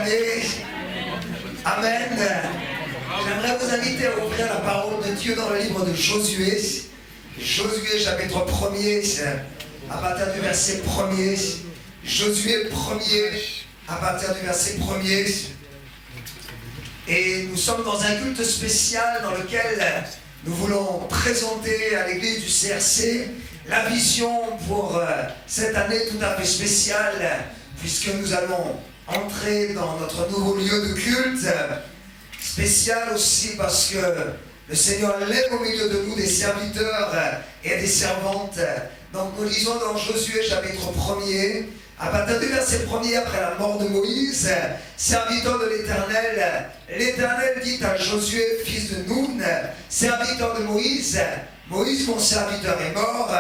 croyez? Amen. J'aimerais vous inviter à ouvrir la parole de Dieu dans le livre de Josué. Josué chapitre 1er, à partir du verset 1er. Josué 1er, à partir du verset 1er. Et nous sommes dans un culte spécial dans lequel nous voulons présenter à l'église du CRC la vision pour cette année tout à fait spéciale, puisque nous allons entrer dans notre nouveau lieu de culte. Spécial aussi parce que le Seigneur lève au milieu de nous des serviteurs et des servantes. Donc nous lisons dans Josué chapitre 1er, à partir du verset 1er, après la mort de Moïse, serviteur de l'Éternel, l'Éternel dit à Josué, fils de Nun, serviteur de Moïse, Moïse mon serviteur est mort,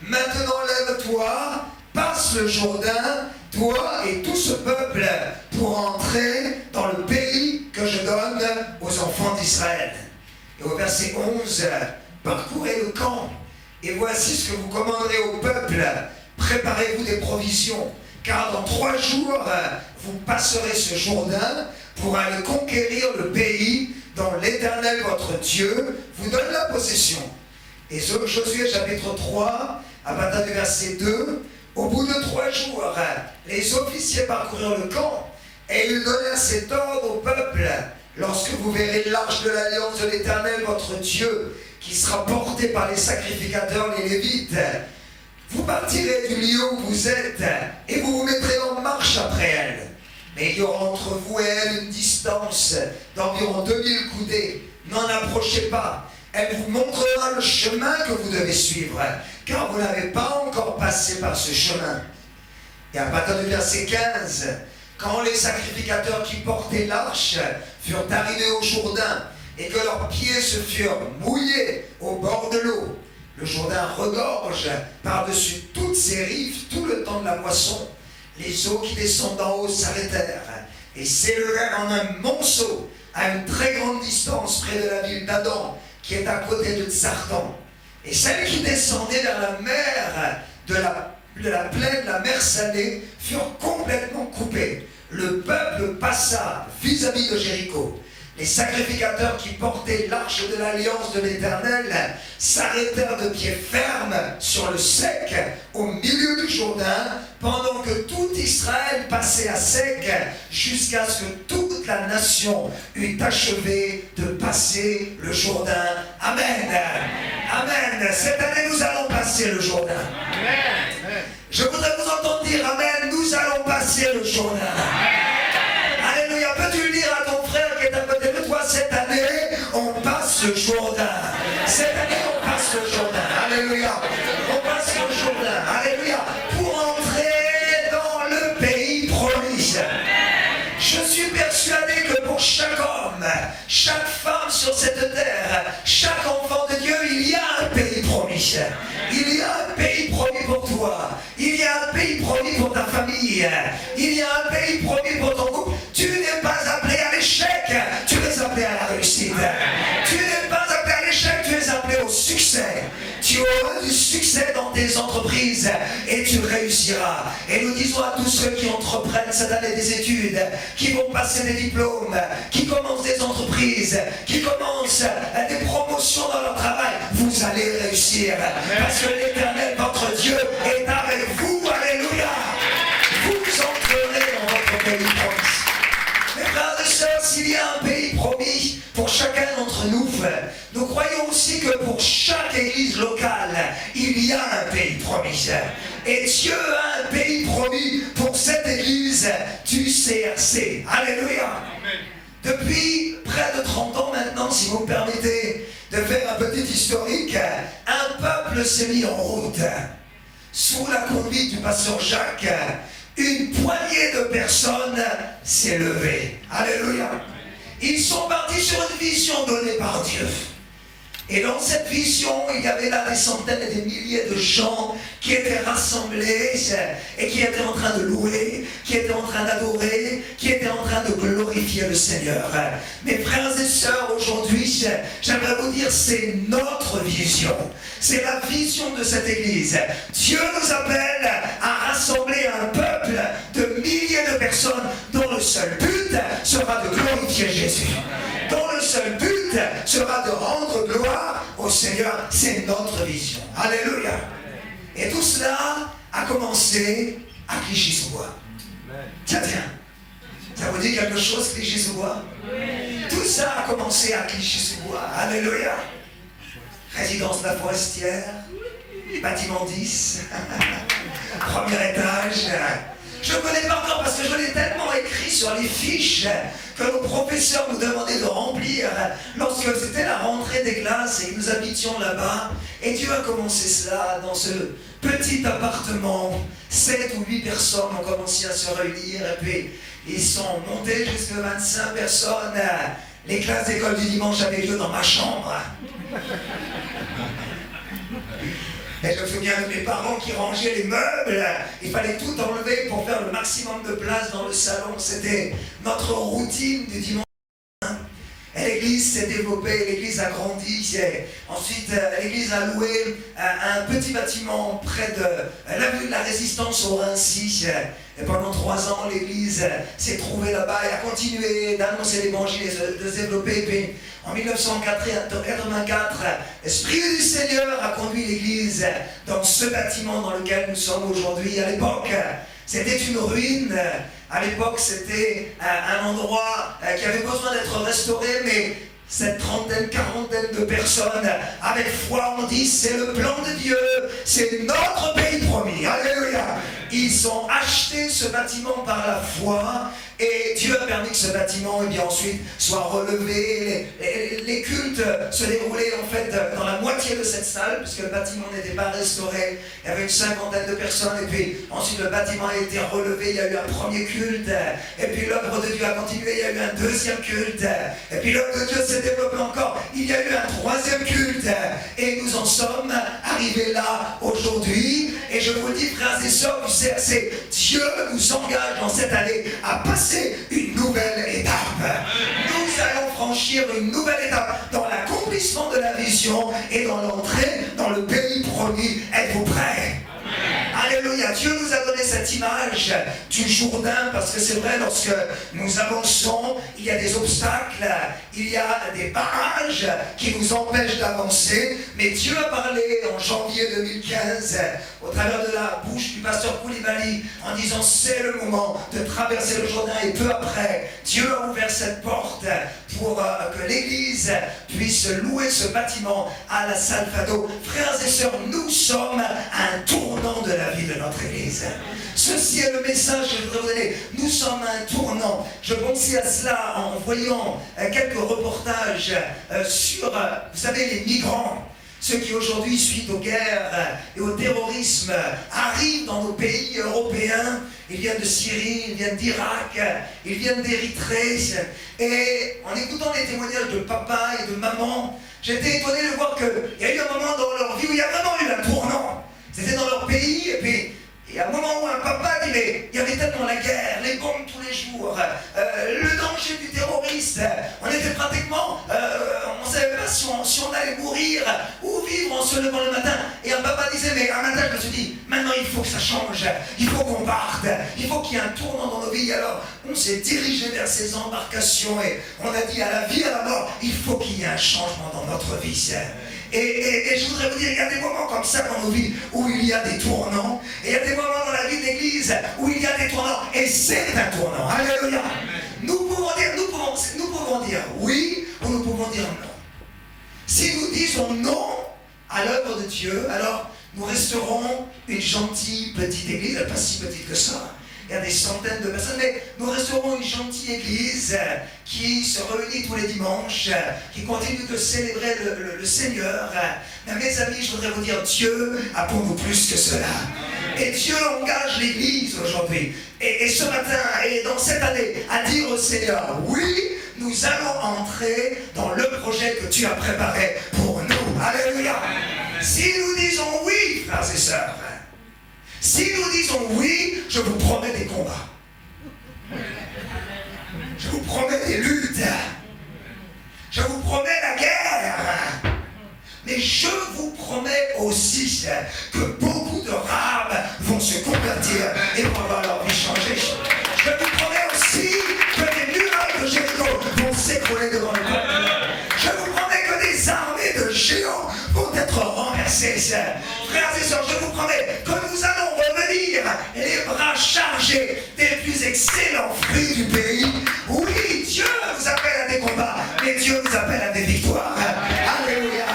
maintenant lève-toi, passe le Jourdain, toi et tout ce peuple, pour entrer dans le pays que je donne aux enfants d'Israël. Et au verset 11, parcourez le camp, et voici ce que vous commanderez au peuple, préparez-vous des provisions, car dans 3 jours, vous passerez ce Jourdain pour aller conquérir le pays dont l'Éternel, votre Dieu, vous donne la possession. Et sur Josué chapitre 3, à partir du verset 2, au bout de 3 jours, les officiers parcoururent le camp et ils donnèrent cet ordre au peuple. Lorsque vous verrez l'arche de l'alliance de l'Éternel, votre Dieu, qui sera portée par les sacrificateurs, les Lévites, vous partirez du lieu où vous êtes et vous vous mettrez en marche après elle. Mais il y aura entre vous et elle une distance d'environ 2000 coudées. N'en approchez pas. Elle vous montrera le chemin que vous devez suivre, car vous n'avez pas encore passé par ce chemin. Et à partir du verset 15, quand les sacrificateurs qui portaient l'arche furent arrivés au Jourdain et que leurs pieds se furent mouillés au bord de l'eau, le Jourdain regorge par-dessus toutes ses rives tout le temps de la moisson. Les eaux qui descendent d'en haut s'arrêtèrent et s'élevèrent en un monceau à une très grande distance près de la ville d'Adam, qui est à côté de Tsartan. Et celles qui descendaient vers la mer de la plaine, la mer Salée, furent complètement coupées. Le peuple passa vis-à-vis de Jéricho. Les sacrificateurs qui portaient l'arche de l'alliance de l'Éternel s'arrêtèrent de pied ferme sur le sec au milieu du Jourdain, pendant que tout Israël passait à sec jusqu'à ce que toute la nation eût achevé de passer le Jourdain. Amen. Amen. Cette année, nous allons passer le Jourdain. Amen. Je voudrais vous entendre dire Amen. Nous allons passer le Jourdain. Alléluia. Peux-tu le dire à ton frère qui est à côté de toi? Cette année, on passe le Jourdain. Cette année, on passe le Jourdain. Alléluia. On passe le Jourdain. Alléluia. Pour entrer dans le pays promis. Je suis persuadé que pour chaque homme, chaque femme sur cette terre, chaque enfant de Dieu, il y a un pays promis. Il y a un pays promis pour toi. Il y a un pays promis pour ta famille. Il y a un pays promis pour ton couple. Tu n'es pas appelé à l'échec, tu es appelé à la réussite. Tu n'es pas appelé à l'échec, tu es appelé au succès. Tu auras du succès dans tes entreprises et tu réussiras. Et nous disons à tous ceux qui entreprennent cette année des études, qui vont passer des diplômes, qui commencent des entreprises, qui commencent des promotions dans leur travail, vous allez réussir. Parce que l'Éternel, votre Dieu, est avec vous. Alléluia. Vous entrerez dans votre pays promis. Mes frères et sœurs, s'il y a un pays promis pour chacun d'entre nous, nous croyons aussi que pour chaque église locale, il y a un pays promis. Et Dieu a un pays promis pour cette église du CRC. Alléluia. Depuis près de 30 ans maintenant, si vous me permettez de faire un petit historique, un peuple s'est mis en route. Sous la conduite du pasteur Jacques, une poignée de personnes s'est levée. Alléluia. Ils sont partis sur une vision donnée par Dieu. Et dans cette vision, il y avait là des centaines et des milliers de gens qui étaient rassemblés et qui étaient en train de louer, qui étaient en train d'adorer, qui étaient en train de glorifier le Seigneur. Mes frères et sœurs, aujourd'hui, j'aimerais vous dire, c'est notre vision. C'est la vision de cette église. Dieu nous appelle à rassembler un peuple de milliers de personnes dont le seul but sera de glorifier Jésus. Dont le seul but sera de rendre gloire au Seigneur. C'est notre vision. Alléluia. Et tout cela a commencé à Clichy-sous-Bois. Tiens. Ça vous dit quelque chose, Clichy-sous-Bois? Tout ça a commencé à Clichy-sous-Bois. Alléluia. Résidence La Forestière, bâtiment 10, premier étage. Je ne connais pas encore parce que je l'ai tellement écrit sur les fiches que nos professeurs nous demandaient de remplir lorsque c'était la rentrée des classes et nous habitions là-bas. Et Dieu a commencé cela dans ce petit appartement. 7 ou 8 personnes ont commencé à se réunir et puis ils sont montés jusqu'à 25 personnes. Les classes d'école du dimanche avaient lieu dans ma chambre. Et je me souviens de mes parents qui rangeaient les meubles. Il fallait tout enlever pour faire le maximum de place dans le salon. C'était notre routine du dimanche. Et l'église s'est développée, l'église a grandi. Ensuite, l'église a loué un petit bâtiment près de l'avenue de la Résistance au Rincy. Et pendant 3 ans, l'église s'est trouvée là-bas et a continué d'annoncer l'évangile et de se développer. Et puis, en 1984, l'Esprit du Seigneur a conduit l'église dans ce bâtiment dans lequel nous sommes aujourd'hui. À l'époque, c'était une ruine. À l'époque, c'était un endroit qui avait besoin d'être restauré, mais cette trentaine, quarantaine de personnes, avec foi, on dit, c'est le plan de Dieu, c'est notre pays promis. Alléluia. Ils ont acheté ce bâtiment par la foi et Dieu a permis que ce bâtiment ensuite soit relevé. Les cultes se déroulaient en fait dans la moitié de cette salle puisque le bâtiment n'était pas restauré. Il y avait une 50aine de personnes et puis ensuite le bâtiment a été relevé. Il y a eu un premier culte et puis l'œuvre de Dieu a continué. Il y a eu un deuxième culte et puis l'œuvre de Dieu s'est développée encore. Il y a eu un troisième culte et nous en sommes arrivés là aujourd'hui. Et je vous dis, frères et sœurs, du CRC, Dieu nous engage dans cette année à passer une nouvelle étape. Nous allons franchir une nouvelle étape dans l'accomplissement de la vision et dans l'entrée dans le pays promis. Êtes-vous prêts? Alléluia. Dieu nous a donné cette image du Jourdain parce que c'est vrai, lorsque nous avançons, il y a des obstacles, il y a des barrages qui nous empêchent d'avancer. Mais Dieu a parlé en janvier 2015 au travers de la bouche du pasteur Koulibaly en disant c'est le moment de traverser le Jourdain. Et peu après, Dieu a ouvert cette porte pour que l'Église puisse louer ce bâtiment à la salle Fado. Frères et sœurs, nous sommes à un tournant de la vie de notre Église. Ceci est le message que je voudrais vous donner. Nous sommes à un tournant. Je pensais à cela en voyant quelques reportages sur, vous savez, les migrants. Ceux qui aujourd'hui, suite aux guerres et au terrorisme, arrivent dans nos pays européens. Ils viennent de Syrie, ils viennent d'Irak, ils viennent d'Érythrée. Et en écoutant les témoignages de papa et de maman, j'étais étonné de voir qu'il y a eu un moment dans leur vie où il y a vraiment eu un tournant. C'était dans leur pays, et puis il y a un moment où un papa dit mais il y avait tellement la guerre, les bombes tous les jours, le danger du terroriste, on était pratiquement, on ne savait pas si on allait mourir ou vivre en se levant le matin. Et un papa disait mais un matin je me suis dit maintenant il faut que ça change, il faut qu'on parte, il faut qu'il y ait un tournant dans nos vies. Alors on s'est dirigé vers ces embarcations et on a dit à la vie, à la mort, il faut qu'il y ait un changement dans notre vie. Et je voudrais vous dire, il y a des moments comme ça dans nos vies où il y a des tournants. Et il y a des moments dans la vie de l'Église où il y a des tournants. Et c'est un tournant. Alléluia. Nous pouvons dire oui ou nous pouvons dire non. Si nous disons non à l'œuvre de Dieu, alors nous resterons une gentille petite Église, pas si petite que ça. Il y a des centaines de personnes, mais nous resterons une gentille église qui se réunit tous les dimanches, qui continue de célébrer le Seigneur. Mais mes amis, je voudrais vous dire, Dieu a pour nous plus que cela. Et Dieu engage l'église aujourd'hui. Et ce matin, et dans cette année, à dire au Seigneur, oui, nous allons entrer dans le projet que tu as préparé pour nous. Alléluia. Si nous disons oui, frères et sœurs, si nous disons oui, je vous promets des combats. Je vous promets des luttes. Je vous promets la guerre. Mais je vous promets aussi que beaucoup de rames vont se convertir et vont avoir leur vie changée. Je vous passer. Frères et sœurs, je vous promets que nous allons revenir les bras chargés des plus excellents fruits du pays. Oui, Dieu nous appelle à des combats, mais Dieu nous appelle à des victoires. Alléluia.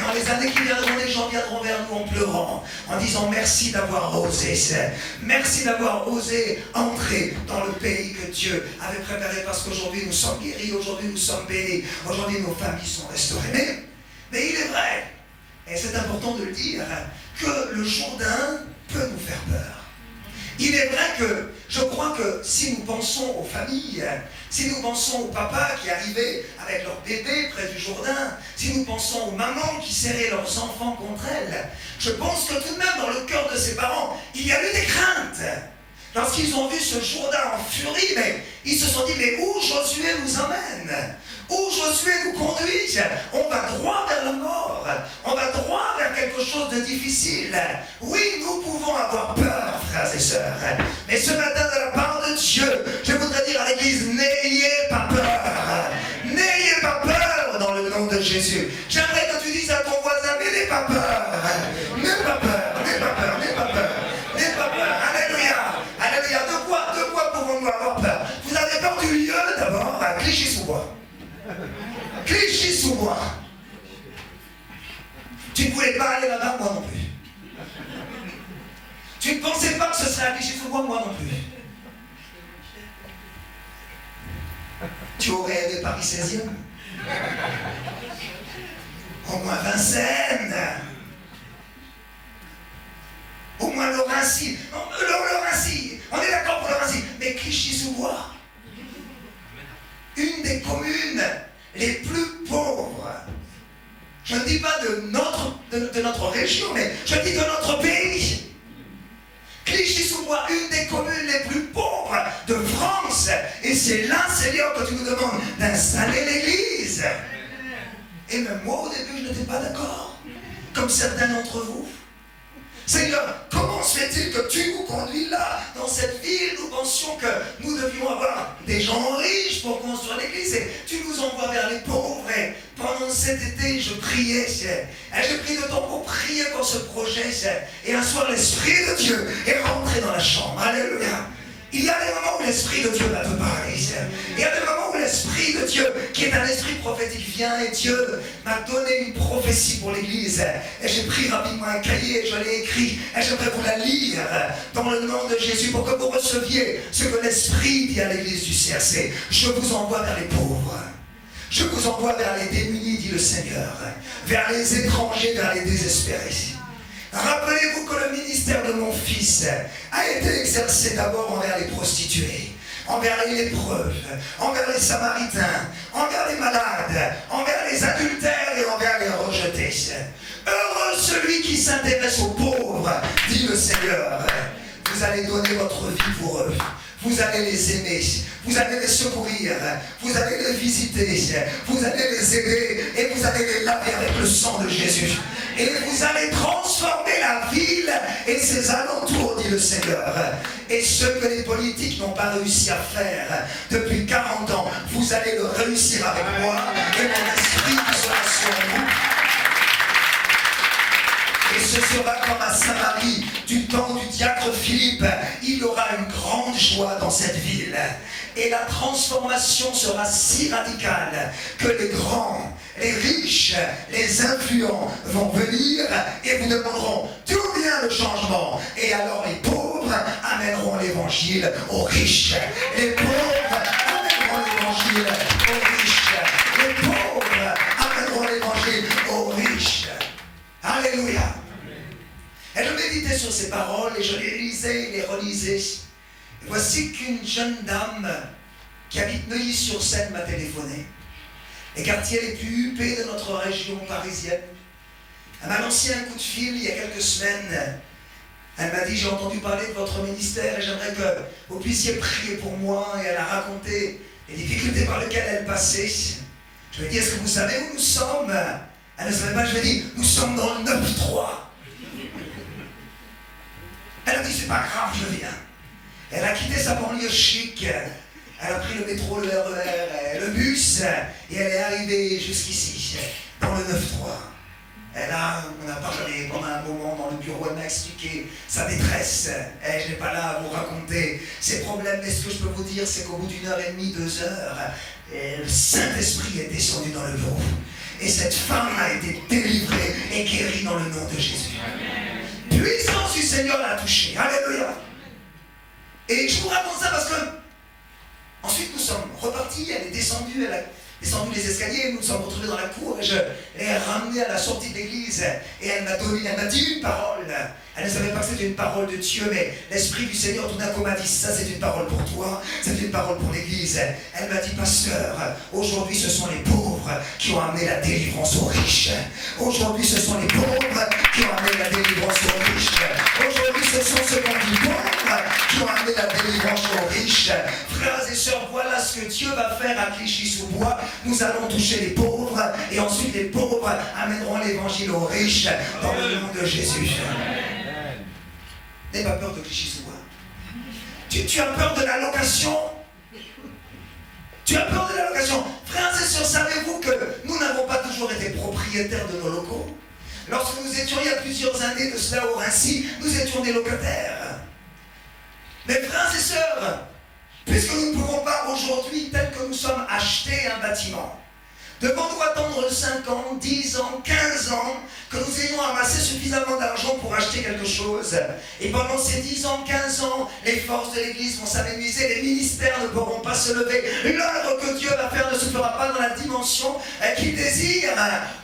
Dans les années qui viendront, les gens viendront vers nous en pleurant, en disant merci d'avoir osé, merci d'avoir osé entrer dans le pays que Dieu avait préparé, parce qu'aujourd'hui nous sommes guéris, aujourd'hui nous sommes bénis, aujourd'hui nos familles sont restaurées. Mais il est vrai, et c'est important de le dire, que le Jourdain peut nous faire peur. Il est vrai que je crois que si nous pensons aux familles, si nous pensons aux papas qui arrivaient avec leurs bébés près du Jourdain, si nous pensons aux mamans qui serraient leurs enfants contre elles, je pense que tout de même dans le cœur de ces parents, il y a eu des craintes. Lorsqu'ils ont vu ce Jourdain en furie, mais ils se sont dit, mais où Josué nous emmène? Où Josué nous conduit? On va droit vers la mort. On va droit vers quelque chose de difficile. Oui, nous pouvons avoir peur, frères et sœurs. Mais ce matin, de la part de Dieu, je voudrais dire à l'Église, n'ayez pas peur. N'ayez pas peur dans le nom de Jésus. J'aimerais que tu dises à ton voisin, mais n'aie pas peur. N'aie pas peur, n'aie pas peur, n'aie pas peur. N'aie pas peur. Alléluia. Alléluia. De quoi pouvons-nous avoir peur? Vous avez peur du lieu d'abord, à Clichy-sous-Bois. Clichy-sous-Bois. Tu ne voulais pas aller là-bas, moi non plus. Tu ne pensais pas que ce serait à Clichy-sous-Bois, moi non plus. Tu aurais aimé Paris 16e. Au moins Vincennes. Au moins Laurency. Laurency. On est d'accord pour Laurency. Mais Clichy-sous-Bois, une des communes les plus pauvres. Je ne dis pas de notre région, mais je dis de notre pays. Clichy-sous-Bois, une des communes les plus pauvres de France. Et c'est là, Seigneur, que tu nous demandes d'installer l'église. Et même moi, au début, je n'étais pas d'accord, comme certains d'entre vous. Seigneur, comment se fait-il que tu nous conduis là, dans cette ville? Nous pensions que nous devions avoir des gens riches pour construire l'église, et tu nous envoies vers les pauvres. Et pendant cet été, je priais, et j'ai pris le temps pour prier pour ce projet, et un soir, l'Esprit de Dieu est rentré dans la chambre. Alléluia. Il y a des moments où l'Esprit de Dieu va te parler. Il y a des moments où l'Esprit de Dieu, qui est un esprit prophétique, vient, et Dieu m'a donné une prophétie pour l'Église. Et j'ai pris rapidement un cahier et je l'ai écrit. Et j'aimerais vous la lire dans le nom de Jésus pour que vous receviez ce que l'Esprit dit à l'Église du CRC. Je vous envoie vers les pauvres. Je vous envoie vers les démunis, dit le Seigneur. Vers les étrangers, vers les désespérés. Rappelez-vous que le ministère de mon fils a été exercé d'abord envers les prostituées, envers les lépreux, envers les samaritains, envers les malades, envers les adultères et envers les rejetés. Heureux celui qui s'intéresse aux pauvres, dit le Seigneur. Vous allez donner votre vie pour eux. Vous allez les aimer, vous allez les secourir, vous allez les visiter, vous allez les aider et vous allez les laver avec le sang de Jésus. Et vous allez transformer la ville et ses alentours, dit le Seigneur. Et ce que les politiques n'ont pas réussi à faire depuis 40 ans, vous allez le réussir avec moi et mon esprit sera sur vous. Et ce sera comme à Samarie, du temps du diacre Philippe, il y aura une grande joie dans cette ville. Et la transformation sera si radicale que les grands, les riches, les influents vont venir et vous demanderont d'où vient le changement. Et alors les pauvres amèneront l'évangile aux riches. Les pauvres amèneront l'évangile aux riches. Les pauvres amèneront l'évangile aux riches. Alléluia. Et je méditais sur ces paroles et je les lisais et les relisais. Et voici qu'une jeune dame qui habite Neuilly-sur-Seine m'a téléphoné. Les quartiers les plus huppés de notre région parisienne. Elle m'a lancé un coup de fil il y a quelques semaines. Elle m'a dit, j'ai entendu parler de votre ministère et j'aimerais que vous puissiez prier pour moi. Et elle a raconté les difficultés par lesquelles elle passait. Je lui ai dit, est-ce que vous savez où nous sommes? Elle ne savait pas, je lui ai dit, nous sommes dans le 9-3. Elle a dit, c'est pas grave, je viens. Elle a quitté sa banlieue chic. Elle a pris le métro, le RER, le bus, et elle est arrivée jusqu'ici, dans le 9-3. Et là, on a parlé pendant un moment dans le bureau, elle m'a expliqué sa détresse. Et je n'ai pas là à vous raconter ses problèmes, mais ce que je peux vous dire, c'est qu'au bout d'une heure et demie, 2 heures, le Saint-Esprit est descendu dans le bureau. Et cette femme a été délivrée et guérie dans le nom de Jésus. Puissance du Seigneur l'a touchée. Alléluia. Et je vous raconte ça parce que ensuite nous sommes repartis, elle est descendue, elle a descendu les escaliers, nous nous sommes retrouvés dans la cour et je l'ai ramenée à la sortie de l'église et elle m'a dit une parole. Elle ne savait pas que c'était une parole de Dieu, mais l'Esprit du Seigneur tout d'un coup m'a dit, ça c'est une parole pour toi, c'est une parole pour l'église. Elle m'a dit, pasteur, aujourd'hui ce sont les pauvres qui ont amené la délivrance aux riches. Aujourd'hui ce sont les pauvres qui ont amené la délivrance aux riches. Aujourd'hui ce sont ceux qui pauvres qui ont amené la délivrance aux riches. Frères et sœurs, voilà ce que Dieu va faire à Clichy-sous-Bois. Nous allons toucher les pauvres et ensuite les pauvres amèneront l'évangile aux riches dans le nom de Jésus. N'aie pas peur de Clichy-sous-Bois. Tu as peur de la location? Tu as peur de la location? Frères et sœurs, savez-vous que nous n'avons pas toujours été propriétaires de nos locaux? Lorsque nous étions il y a plusieurs années de cela au Rincy, nous étions des locataires. Mais frères et sœurs, puisque nous ne pouvons pas aujourd'hui, tel que nous sommes, acheter un bâtiment, devons-nous attendre 5 ans, 10 ans, 15 ans, que nous ayons amassé suffisamment d'argent pour acheter quelque chose? Et pendant ces 10 ans, 15 ans, les forces de l'Église vont s'amenuiser, les ministères ne pourront pas se lever, l'œuvre que Dieu va faire ne se fera pas dans la dimension qu'il désire.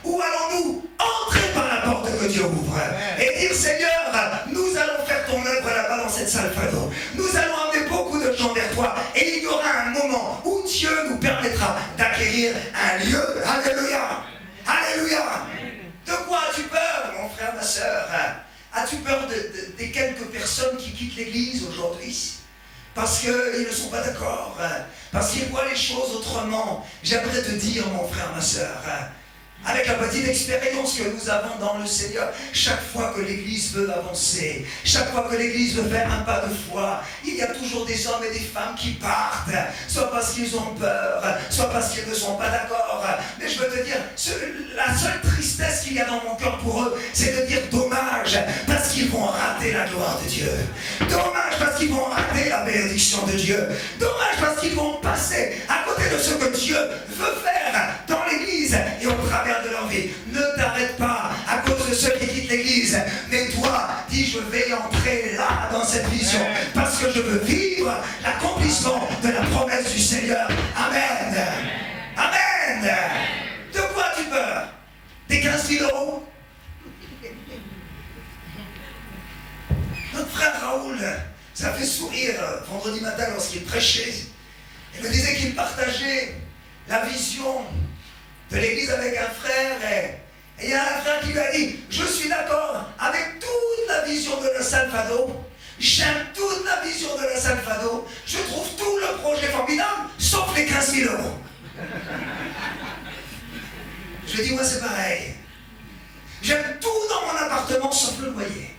Où allons-nous? Entrer par la porte que Dieu ouvre et dire, Seigneur, nous allons faire ton œuvre là-bas dans cette salle Fado. Nous allons amener beaucoup de gens vers toi et il y aura un moment où Dieu nous permettra d'acquérir un lieu. Alléluia. Alléluia. De quoi as-tu peur, mon frère, ma soeur? As-tu peur des quelques personnes qui quittent l'église aujourd'hui? Parce qu'ils ne sont pas d'accord, parce qu'ils voient les choses autrement. J'aimerais te dire, mon frère, ma soeur, avec la petite expérience que nous avons dans le Seigneur, chaque fois que l'Église veut avancer, chaque fois que l'Église veut faire un pas de foi, il y a toujours des hommes et des femmes qui partent, soit parce qu'ils ont peur, soit parce qu'ils ne sont pas d'accord. Mais je veux te dire, la seule tristesse qu'il y a dans mon cœur pour eux, c'est de dire dommage, parce qu'ils vont rater la gloire de Dieu. Dommage parce qu'ils vont rater la bénédiction de Dieu. Dommage parce qu'ils vont passer à côté de ce que Dieu veut faire dans l'Église et au travers de leur vie. Ne t'arrête pas à cause de ceux qui quittent l'église, mais toi, dis, je vais entrer là dans cette vision parce que je veux vivre l'accomplissement de la promesse du Seigneur. Amen. Amen. De quoi as-tu peur? Des 15 000 euros? Notre frère Raoul, ça fait sourire vendredi matin lorsqu'il prêchait. Il me disait qu'il partageait la vision de l'église avec un frère et il y a un frère qui lui a dit, je suis d'accord avec toute la vision de la salle Fado, j'aime toute la vision de la salle Fado, je trouve tout le projet formidable, sauf les 15 000 euros. Je lui ai dit, moi c'est pareil, j'aime tout dans mon appartement sauf le loyer.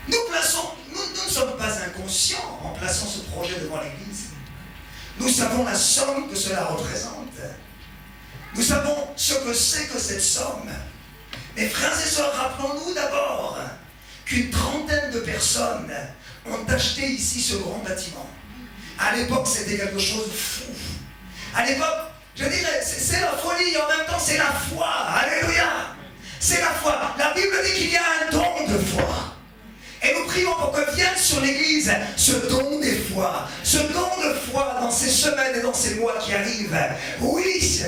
Nous ne sommes pas inconscients en plaçant ce projet devant l'église. Nous savons la somme que cela représente. Nous savons ce que c'est que cette somme. Mais frères et sœurs, rappelons-nous d'abord qu'une trentaine de personnes ont acheté ici ce grand bâtiment. À l'époque, c'était quelque chose de fou. À l'époque, je dirais, c'est la folie et en même temps c'est la foi. Alléluia. C'est la foi. La Bible dit qu'il y a un don de foi. Et nous prions pour que vienne sur l'Église ce don des foi, ce don de foi dans ces semaines et dans ces mois qui arrivent. Oui,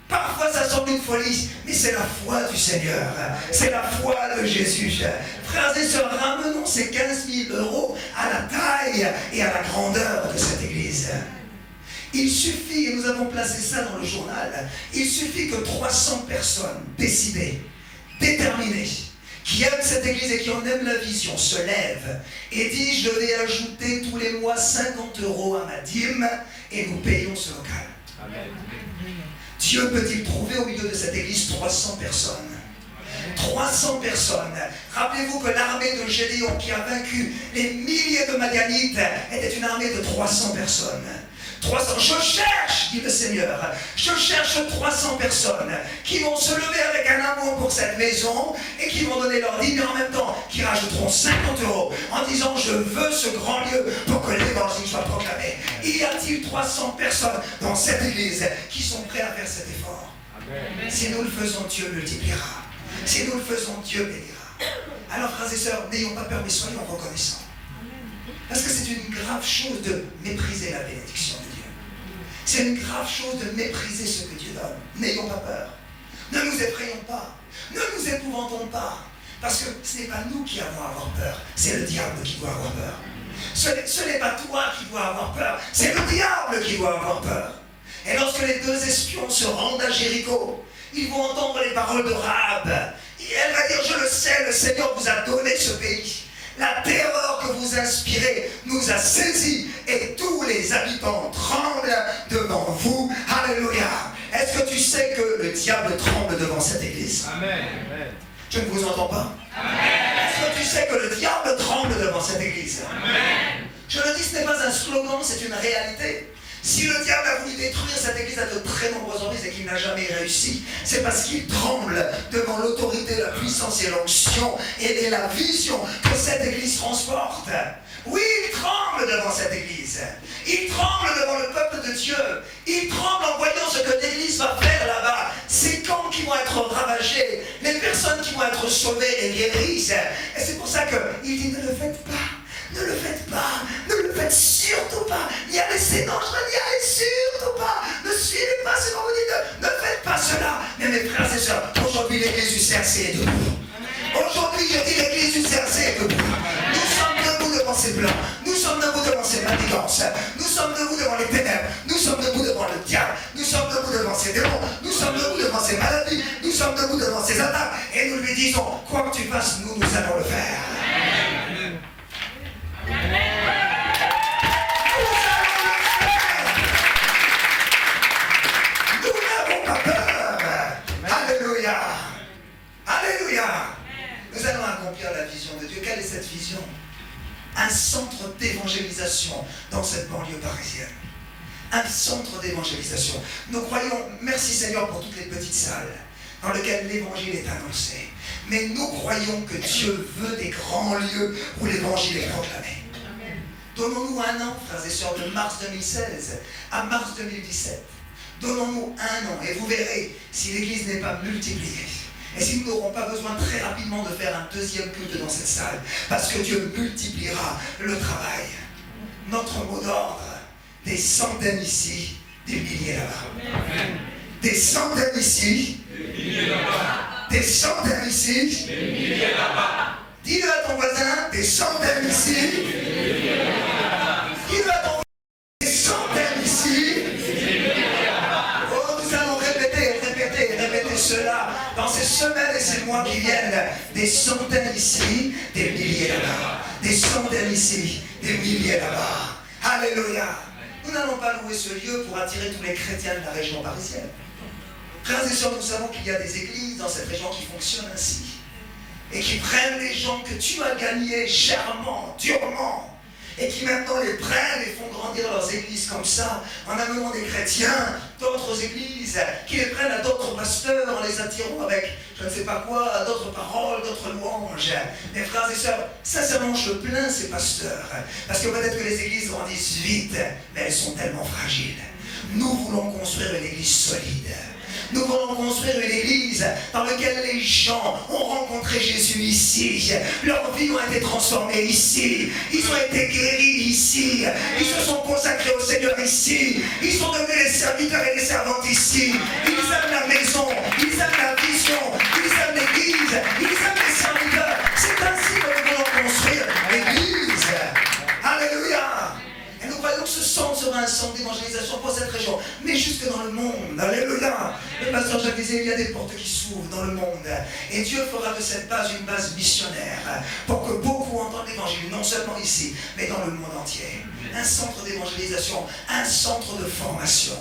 parfois ça semble une folie, mais c'est la foi du Seigneur, c'est la foi de Jésus. Frères et sœurs, ramenons ces 15 000 euros à la taille et à la grandeur de cette Église. Il suffit, et nous avons placé ça dans le journal, il suffit que 300 personnes décidées, déterminées, qui aiment cette église et qui en aiment la vision, se lèvent et disent, je vais ajouter tous les mois 50 euros à ma dîme et nous payons ce local. Amen. Dieu peut-il trouver au milieu de cette église 300 personnes? 300 personnes. Rappelez-vous que l'armée de Gédéon qui a vaincu les milliers de Madianites était une armée de 300 personnes. 300, je cherche, dit le Seigneur, je cherche 300 personnes qui vont se lever avec un amour pour cette maison et qui vont donner leur dîme, mais en même temps qui rajouteront 50 € en disant je veux ce grand lieu pour que l'évangile soit proclamé. Y a-t-il 300 personnes dans cette église qui sont prêts à faire cet effort? Amen. Si nous le faisons, Dieu multipliera. Si nous le faisons, Dieu bénira. Alors frères et sœurs, n'ayons pas peur, mais soyons reconnaissants. Parce que c'est une grave chose de mépriser la bénédiction de Dieu. C'est une grave chose de mépriser ce que Dieu donne. N'ayons pas peur. Ne nous effrayons pas. Ne nous épouvantons pas. Parce que ce n'est pas nous qui avons à avoir peur. C'est le diable qui doit avoir peur. Ce n'est pas toi qui dois avoir peur. C'est le diable qui doit avoir peur. Et lorsque les deux espions se rendent à Jéricho, ils vont entendre les paroles de Rahab. Et elle va dire, je le sais, le Seigneur vous a donné ce pays. La terreur que vous inspirez nous a saisis et tous les habitants tremblent devant vous. Alléluia. Est-ce que tu sais que le diable tremble devant cette église? Amen. Je ne vous entends pas. Amen. Est-ce que tu sais que le diable tremble devant cette église? Amen. Je le dis, ce n'est pas un slogan, c'est une réalité. Si le diable a voulu détruire cette église à de très nombreuses reprises et qu'il n'a jamais réussi, c'est parce qu'il tremble devant l'autorité, la puissance et l'onction et la vision que cette église transporte. Oui, il tremble devant cette église. Il tremble devant le peuple de Dieu. Il tremble en voyant ce que l'église va faire là-bas. Ces camps qui vont être ravagés, les personnes qui vont être sauvées et guéries. Et c'est pour ça qu'il dit, ne le faites pas. Ne le faites pas, ne le faites surtout pas. N'y allez, c'est dangereux, n'y allez surtout pas. Ne suivez pas ce qu'on vous dit, ne faites pas cela. Mais mes frères et sœurs, aujourd'hui l'église du CRC est debout. Aujourd'hui, je dis l'église du CRC est debout. Nous sommes debout devant ces plans, nous sommes debout devant ces manigances, nous sommes debout devant les ténèbres, nous sommes debout devant le diable, nous sommes debout devant ces démons, nous sommes debout devant ces maladies, nous sommes debout devant ces attaques. Et nous lui disons, quoi que tu fasses, nous allons le faire. Amen. Nous n'avons pas peur. Alléluia. Alléluia. Nous allons accomplir la vision de Dieu. Quelle est cette vision? Un centre d'évangélisation dans cette banlieue parisienne. Un centre d'évangélisation. Nous croyons, merci Seigneur pour toutes les petites salles dans lesquelles l'évangile est annoncé. Mais nous croyons que Dieu veut des grands lieux où l'évangile est proclamé. Donnons-nous un an, frères et sœurs, de mars 2016 à mars 2017. Donnons-nous un an et vous verrez si l'église n'est pas multipliée. Et si nous n'aurons pas besoin très rapidement de faire un deuxième culte dans cette salle, parce que Dieu multipliera le travail. Notre mot d'ordre, des centaines ici, des milliers là-bas. Des centaines ici, des milliers là-bas. Des centaines ici, des milliers là-bas. Dis-le à ton voisin, des centaines ici, des milliers là-bas. Dis-le à ton voisin, des centaines ici, des milliers là-bas. Oh, nous allons répéter cela dans ces semaines et ces mois qui viennent. Des centaines ici, des milliers là-bas. Des centaines ici, des milliers là-bas. Alléluia. Nous n'allons pas louer ce lieu pour attirer tous les chrétiens de la région parisienne. Frères et sœurs, nous savons qu'il y a des églises dans cette région qui fonctionnent ainsi. Et qui prennent les gens que tu as gagnés chèrement, durement, et qui maintenant les prennent et font grandir leurs églises comme ça, en amenant des chrétiens d'autres églises, qui les prennent à d'autres pasteurs, en les attirant avec, je ne sais pas quoi, d'autres paroles, d'autres louanges. Mes frères et sœurs, sincèrement, je plains ces pasteurs, parce que peut-être que les églises grandissent vite, mais elles sont tellement fragiles. Nous voulons construire une église solide. Nous voulons construire une église dans laquelle les gens ont rencontré Jésus ici. Leurs vies ont été transformées ici. Ils ont été guéris ici. Ils se sont consacrés au Seigneur ici. Ils sont devenus les serviteurs et les servantes ici. Ils aiment la maison. Ils aiment la vision. Ils aiment l'église. Ils aiment les serviteurs. C'est ainsi que nous voulons construire l'église. Alléluia. Et nous croyons que ce centre sera un centre d'évangélisation pour cette région, mais jusque dans le monde. Alléluia. Le pasteur Jacques disait, il y a des portes qui s'ouvrent dans le monde. Et Dieu fera de cette base une base missionnaire pour que beaucoup entendent l'évangile, non seulement ici, mais dans le monde entier. Un centre d'évangélisation, un centre de formation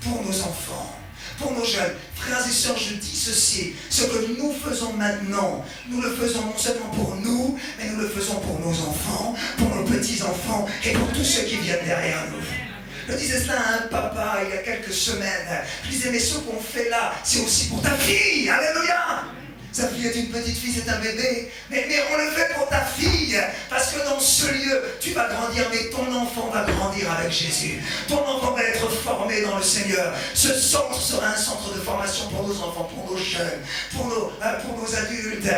pour nos enfants, pour nos jeunes. Frères et sœurs, je dis ceci, ce que nous faisons maintenant, nous le faisons non seulement pour nous, mais nous le faisons pour nos enfants, pour nos petits-enfants et pour tous ceux qui viennent derrière nous. Je disais cela à un papa il y a quelques semaines. Je disais, mais ce qu'on fait là, c'est aussi pour ta fille. Alléluia. Sa fille est une petite fille, c'est un bébé. Mais on le fait pour ta fille. Parce que dans ce lieu, tu vas grandir, mais ton enfant va grandir avec Jésus. Ton enfant va être formé dans le Seigneur. Ce centre sera un centre de formation pour nos enfants, pour nos jeunes, pour nos adultes,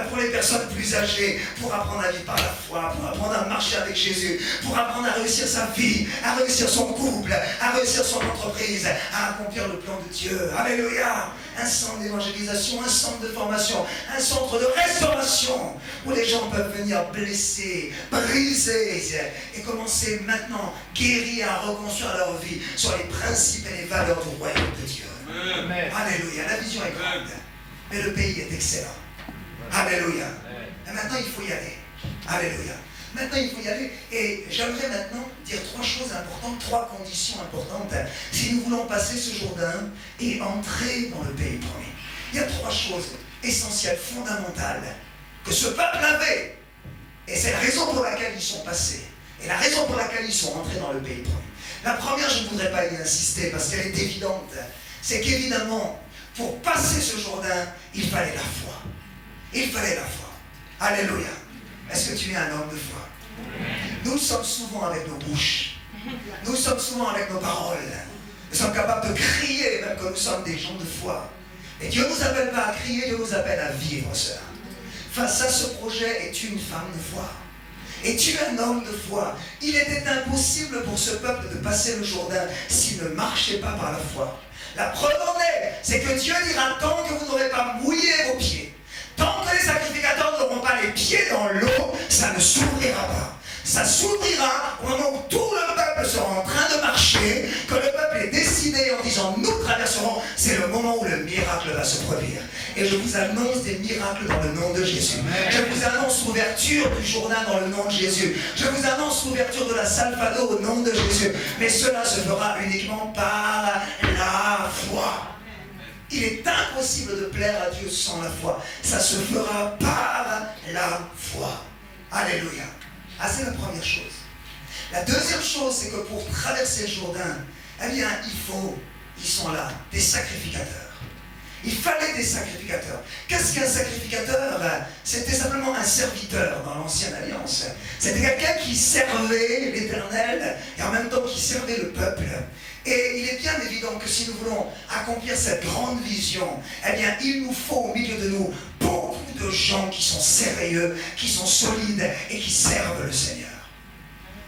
pour les personnes plus âgées, pour apprendre à vivre par la foi, pour apprendre à marcher avec Jésus, pour apprendre à réussir sa vie, à réussir son couple, à réussir son entreprise, à accomplir le plan de Dieu. Alléluia. Un centre d'évangélisation, un centre de formation, un centre de restauration où les gens peuvent venir blessés, brisés et commencer maintenant, guéris, à reconstruire leur vie sur les principes et les valeurs du royaume de Dieu. Amen. Alléluia, la vision est grande, mais le pays est excellent. Alléluia. Et maintenant il faut y aller. Alléluia. Maintenant, il faut y aller. Et j'aimerais maintenant dire trois choses importantes, trois conditions importantes si nous voulons passer ce Jourdain et entrer dans le pays promis. Il y a trois choses essentielles, fondamentales, que ce peuple avait. Et c'est la raison pour laquelle ils sont passés. Et la raison pour laquelle ils sont entrés dans le pays promis. La première, je ne voudrais pas y insister parce qu'elle est évidente. C'est qu'évidemment, pour passer ce Jourdain, il fallait la foi. Il fallait la foi. Alléluia. Est-ce que tu es un homme de foi? Nous sommes souvent avec nos bouches. Nous sommes souvent avec nos paroles. Nous sommes capables de crier, même quand nous sommes des gens de foi. Et Dieu ne nous appelle pas à crier, Dieu nous appelle à vivre cela. Face à ce projet, es-tu une femme de foi? Es-tu un homme de foi? Il était impossible pour ce peuple de passer le Jourdain s'il ne marchait pas par la foi. La preuve en est, c'est que Dieu dira tant que vous n'aurez pas mouillé vos pieds, tant que les sacrificateurs n'auront pas les pieds dans l'eau, ça ne s'ouvrira pas. Ça s'ouvrira au moment où tout le peuple sera en train de marcher, que le peuple est décidé en disant nous traverserons, c'est le moment où le miracle va se produire. Et je vous annonce des miracles dans le nom de Jésus. Je vous annonce l'ouverture du Jourdain dans le nom de Jésus. Je vous annonce l'ouverture de la Salvado au nom de Jésus. Mais cela se fera uniquement par la foi. Il est impossible de plaire à Dieu sans la foi. Ça se fera par la foi. Alléluia. Ah, c'est la première chose. La deuxième chose, c'est que pour traverser le Jourdain, eh bien, ils sont là, des sacrificateurs. Il fallait des sacrificateurs. Qu'est-ce qu'un sacrificateur? C'était simplement un serviteur dans l'Ancienne Alliance. C'était quelqu'un qui servait l'Éternel et en même temps qui servait le peuple. Et il est bien évident que si nous voulons accomplir cette grande vision, eh bien, il nous faut au milieu de nous beaucoup de gens qui sont sérieux, qui sont solides et qui servent le Seigneur.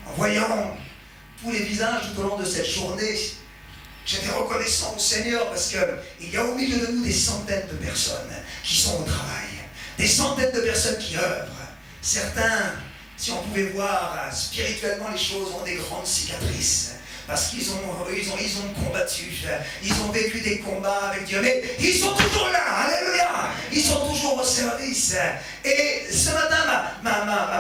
En voyant tous les visages tout au long de cette journée, j'étais reconnaissant au Seigneur parce qu'il y a au milieu de nous des centaines de personnes qui sont au travail, des centaines de personnes qui œuvrent. Certains, si on pouvait voir spirituellement les choses, ont des grandes cicatrices. Parce qu'ils ont combattu, ils ont vécu des combats avec Dieu, mais ils sont toujours là, alléluia, ils sont toujours au service. Et ce matin,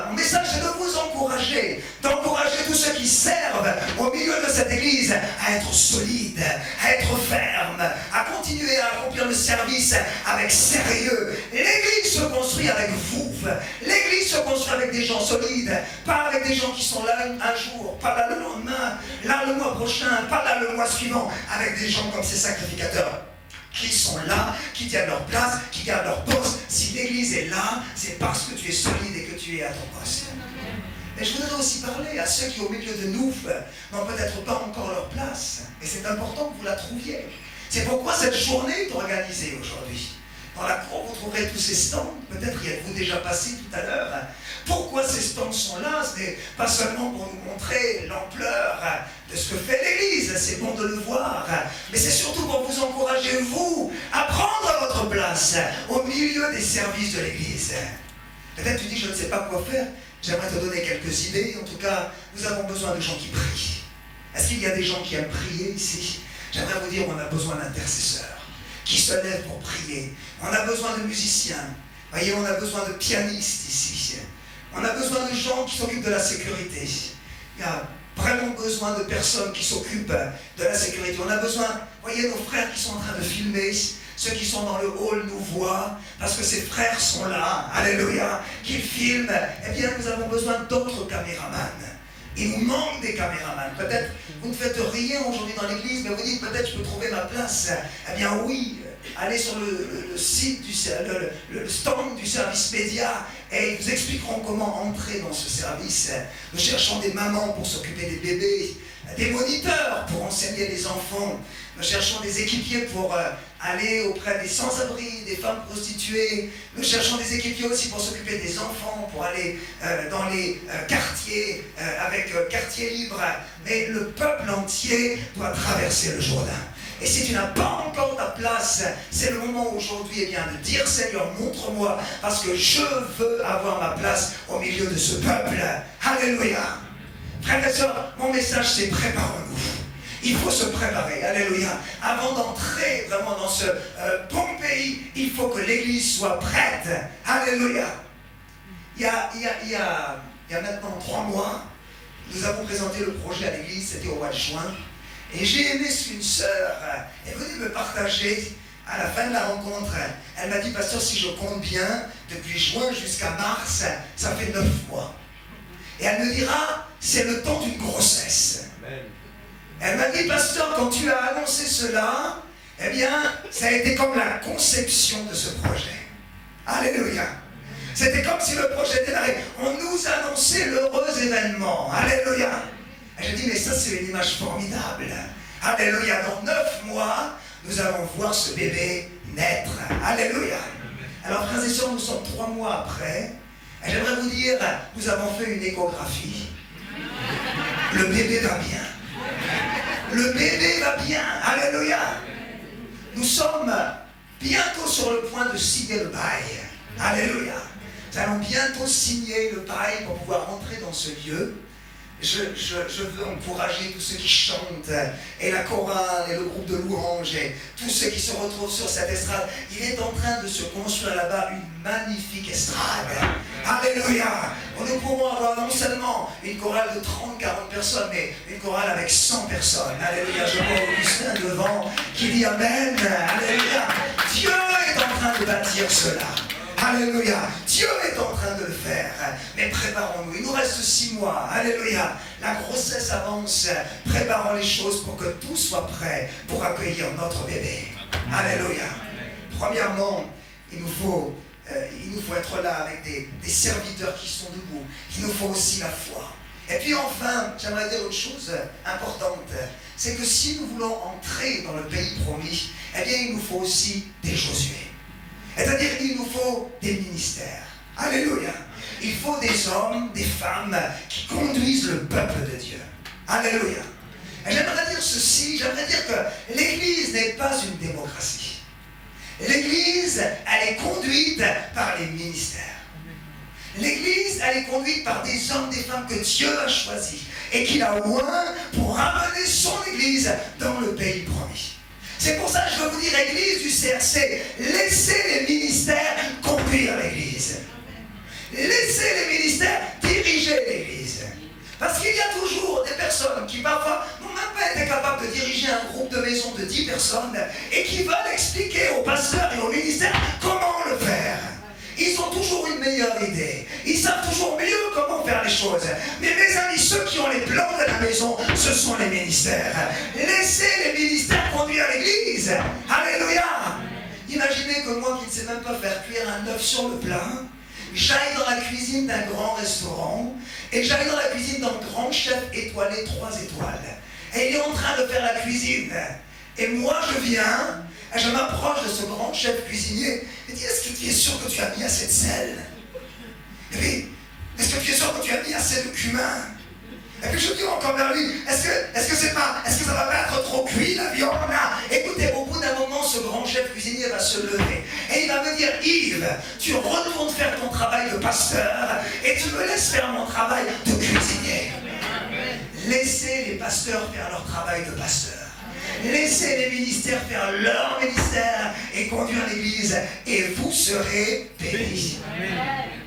mon message c'est de vous encourager, d'encourager tous ceux qui servent au milieu de cette église à être solides, à être fermes, à continuer à accomplir le service avec sérieux. L'église se construit avec vous, l'église se construit avec des gens solides, pas avec des gens qui sont là un jour, pas là le lendemain, là le mois prochain, pas là le mois suivant, avec des gens comme ces sacrificateurs qui sont là, qui tiennent leur place, qui gardent leur poste. Si l'église est là, c'est parce que tu es solide et que tu es à ton poste. Mais je voudrais aussi parler à ceux qui au milieu de nous n'ont peut-être pas encore leur place. Et c'est important que vous la trouviez. C'est pourquoi cette journée est organisée aujourd'hui. Dans la cour, vous trouverez tous ces stands. Peut-être y êtes-vous déjà passé tout à l'heure. Pourquoi ces stands sont là? Ce n'est pas seulement pour nous montrer l'ampleur de ce que fait l'Église, c'est bon de le voir, mais c'est surtout pour vous encourager, vous, à prendre votre place au milieu des services de l'Église. Peut-être tu dis, je ne sais pas quoi faire. J'aimerais te donner quelques idées. En tout cas, nous avons besoin de gens qui prient. Est-ce qu'il y a des gens qui aiment prier ici? J'aimerais vous dire, on a besoin d'intercesseurs qui se lèvent pour prier. On a besoin de musiciens. Voyez, on a besoin de pianistes ici. On a besoin de gens qui s'occupent de la sécurité. Il y a vraiment besoin de personnes qui s'occupent de la sécurité. On a besoin, voyez, nos frères qui sont en train de filmer, ceux qui sont dans le hall nous voient, parce que ces frères sont là, alléluia, qu'ils filment. Eh bien, nous avons besoin d'autres caméramans. Il nous manque des caméramans. Peut-être vous ne faites rien aujourd'hui dans l'église, mais vous dites peut-être je peux trouver ma place. Eh bien oui, allez sur le site, le stand du service média et ils vous expliqueront comment entrer dans ce service. Nous cherchons des mamans pour s'occuper des bébés, des moniteurs pour enseigner les enfants. Nous cherchons des équipiers pour aller auprès des sans-abri, des femmes prostituées. Nous cherchons des équipiers aussi pour s'occuper des enfants, pour aller dans les quartiers avec quartier libre. Mais le peuple entier doit traverser le Jourdain. Et si tu n'as pas encore ta place, c'est le moment aujourd'hui de dire Seigneur, montre-moi, parce que je veux avoir ma place au milieu de ce peuple. Alléluia. Frères et sœurs, mon message c'est préparons-nous. Il faut se préparer, alléluia. Avant d'entrer vraiment dans ce bon pays, il faut que l'église soit prête. Alléluia. Il y a maintenant 3 mois, nous avons présenté le projet à l'église, c'était au mois de juin. Et j'ai aimé ce qu'une sœur est venue me partager à la fin de la rencontre. Elle m'a dit, pasteur, si je compte bien, depuis juin jusqu'à mars, ça fait 9 mois. Et elle me dira, c'est le temps d'une grossesse. Amen. Elle m'a dit, pasteur, quand tu as annoncé cela, eh bien, ça a été comme la conception de ce projet. Alléluia. C'était comme si le projet démarrait. On nous annonçait l'heureux événement. Alléluia. Et je dis, mais ça, c'est une image formidable. Alléluia. Dans 9 mois, nous allons voir ce bébé naître. Alléluia. Alors, frères et sœurs, nous sommes 3 mois après. Et j'aimerais vous dire, nous avons fait une échographie. Le bébé va bien. Le bébé va bien. Alléluia. Nous sommes bientôt sur le point de signer le bail. Alléluia. Nous allons bientôt signer le bail pour pouvoir entrer dans ce lieu. Je veux encourager tous ceux qui chantent, et la chorale, et le groupe de louanges, et tous ceux qui se retrouvent sur cette estrade. Il est en train de se construire là-bas une magnifique estrade. Alléluia. Nous pourrons avoir non seulement une chorale de 30-40 personnes, mais une chorale avec 100 personnes. Alléluia. Je vois Augustin devant qui dit Amen. Alléluia. Dieu est en train de bâtir cela. Alléluia. Dieu est en train de le faire. Mais préparons-nous. Il nous reste 6 mois. Alléluia. La grossesse avance. Préparons les choses pour que tout soit prêt pour accueillir notre bébé. Alléluia. Premièrement, il nous faut être là avec des serviteurs qui sont debout. Il nous faut aussi la foi. Et puis enfin, j'aimerais dire autre chose importante. C'est que si nous voulons entrer dans le pays promis, eh bien il nous faut aussi des Josué. C'est-à-dire qu'il nous faut des ministères. Alléluia. Il faut des hommes, des femmes qui conduisent le peuple de Dieu. Alléluia. Et j'aimerais dire ceci, j'aimerais dire que l'Église n'est pas une démocratie. L'Église, elle est conduite par les ministères. L'Église, elle est conduite par des hommes, des femmes que Dieu a choisis et qu'il a oint pour ramener son Église dans le pays promis. C'est pour ça que je veux vous dire, Église du CRC, laissez les ministères conduire l'Église. Laissez les ministères diriger l'Église. Parce qu'il y a toujours des personnes qui parfois n'ont même pas été capables de diriger un groupe de maison de 10 personnes et qui veulent expliquer aux pasteurs et aux ministères comment le faire. Ils ont toujours une meilleure idée. Ils savent toujours mieux comment faire les choses. Mais mes amis, ceux qui ont les plans de la maison, ce sont les ministères. Laissez les ministères conduire l'Église. Alléluia. Imaginez que moi qui ne sais même pas faire cuire un œuf sur le plat, j'aille dans la cuisine d'un grand restaurant et j'aille dans la cuisine d'un grand chef étoilé 3 étoiles. Et il est en train de faire la cuisine. Et moi je viens, et je m'approche de ce grand chef cuisinier et dis, est-ce que tu es sûr que tu as mis assez de sel? Et puis, est-ce que tu es sûr que tu as mis assez de cumin? Et puis je dis encore vers lui, est-ce que ça va pas être trop cuit la viande? Écoutez, au bout d'un moment, ce grand chef cuisinier va se lever et il va me dire, Yves, tu retournes faire ton travail de pasteur et tu me laisses faire mon travail de cuisinier. Laissez les pasteurs faire leur travail de pasteur. Laissez les ministères faire leur ministère et conduire l'Église et vous serez bénis. Amen.